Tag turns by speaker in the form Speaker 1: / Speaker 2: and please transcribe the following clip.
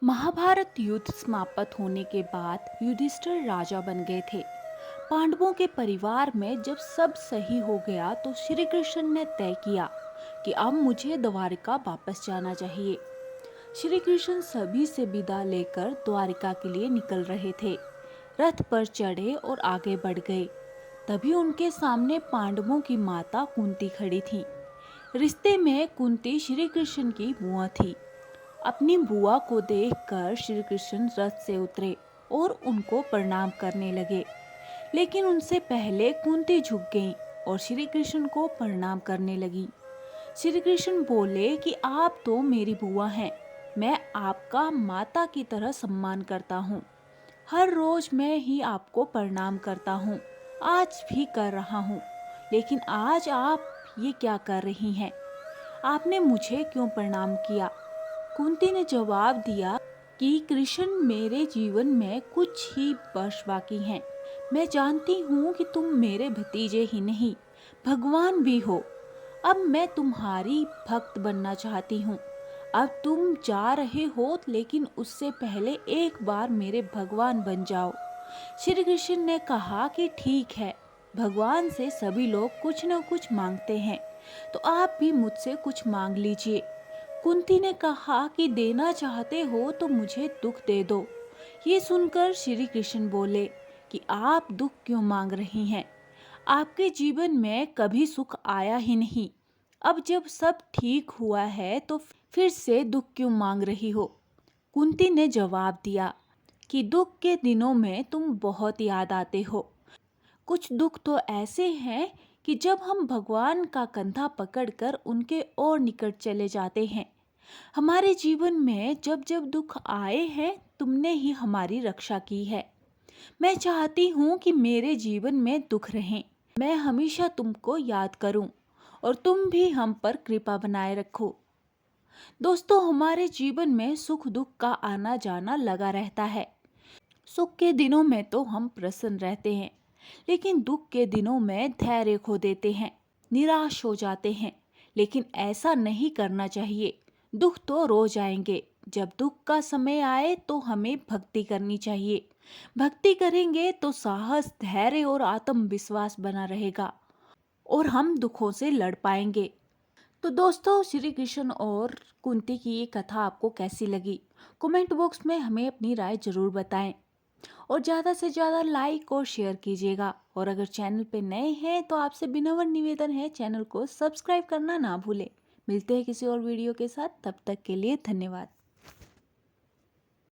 Speaker 1: महाभारत युद्ध समाप्त होने के बाद युधिष्ठिर राजा बन गए थे। पांडवों के परिवार में जब सब सही हो गया तो श्री कृष्ण ने तय किया कि अब मुझे द्वारिका वापस जाना चाहिए। श्री कृष्ण सभी से विदा लेकर द्वारिका के लिए निकल रहे थे। रथ पर चढ़े और आगे बढ़ गए। तभी उनके सामने पांडवों की माता कुंती खड़ी थी। रिश्ते में कुंती श्री कृष्ण की बुआ थी। अपनी बुआ को देखकर श्री कृष्ण रथ से उतरे और उनको प्रणाम करने लगे। लेकिन उनसे पहले कुंती झुक गईं और श्री कृष्ण को प्रणाम करने लगी। श्री कृष्ण बोले कि आप तो मेरी बुआ हैं, मैं आपका माता की तरह सम्मान करता हूँ। हर रोज मैं ही आपको प्रणाम करता हूँ, आज भी कर रहा हूँ। लेकिन आज आप ये क्या कर रही हैं? आपने मुझे क्यों प्रणाम किया? कुंती ने जवाब दिया कि कृष्ण, मेरे जीवन में कुछ ही वर्ष बाकी हैं। मैं जानती हूँ कि तुम मेरे भतीजे ही नहीं, भगवान भी हो। अब मैं तुम्हारी भक्त बनना चाहती हूँ। अब तुम जा रहे हो, लेकिन उससे पहले एक बार मेरे भगवान बन जाओ। श्री कृष्ण ने कहा कि ठीक है, भगवान से सभी लोग कुछ न कुछ मांगते हैं, तो आप भी मुझसे कुछ मांग लीजिए। कुंती ने कहा कि देना चाहते हो तो मुझे दुख दे दो। ये सुनकर श्री कृष्ण बोले कि आप दुख क्यों मांग रही हैं? आपके जीवन में कभी सुख आया ही नहीं। अब जब सब ठीक हुआ है तो फिर से दुख क्यों मांग रही हो? कुंती ने जवाब दिया कि दुख के दिनों में तुम बहुत याद आते हो। कुछ दुख तो ऐसे हैं कि जब हम भगवान का कंधा पकड़कर उनके और निकट चले जाते हैं। हमारे जीवन में जब जब दुख आए हैं, तुमने ही हमारी रक्षा की है। मैं चाहती हूँ कि मेरे जीवन में दुख रहें, मैं हमेशा तुमको याद करूं और तुम भी हम पर कृपा बनाए रखो। दोस्तों, हमारे जीवन में सुख दुख का आना जाना लगा रहता है। सुख के दिनों में तो हम प्रसन्न रहते हैं, लेकिन दुख के दिनों में धैर्य खो देते हैं, निराश हो जाते हैं। लेकिन ऐसा नहीं करना चाहिए। दुख तो रोज आएंगे। जब दुख का समय आए तो हमें भक्ति करनी चाहिए। भक्ति करेंगे तो साहस, धैर्य और आत्मविश्वास बना रहेगा और हम दुखों से लड़ पाएंगे। तो दोस्तों, श्री कृष्ण और कुंती की ये कथा आपको कैसी लगी? कमेंट बॉक्स में हमें अपनी राय जरूर बताएं और ज़्यादा से ज़्यादा लाइक और शेयर कीजिएगा। और अगर चैनल पे नए हैं तो आपसे विनम्र निवेदन है, चैनल को सब्सक्राइब करना ना भूलें। मिलते हैं किसी और वीडियो के साथ, तब तक के लिए धन्यवाद।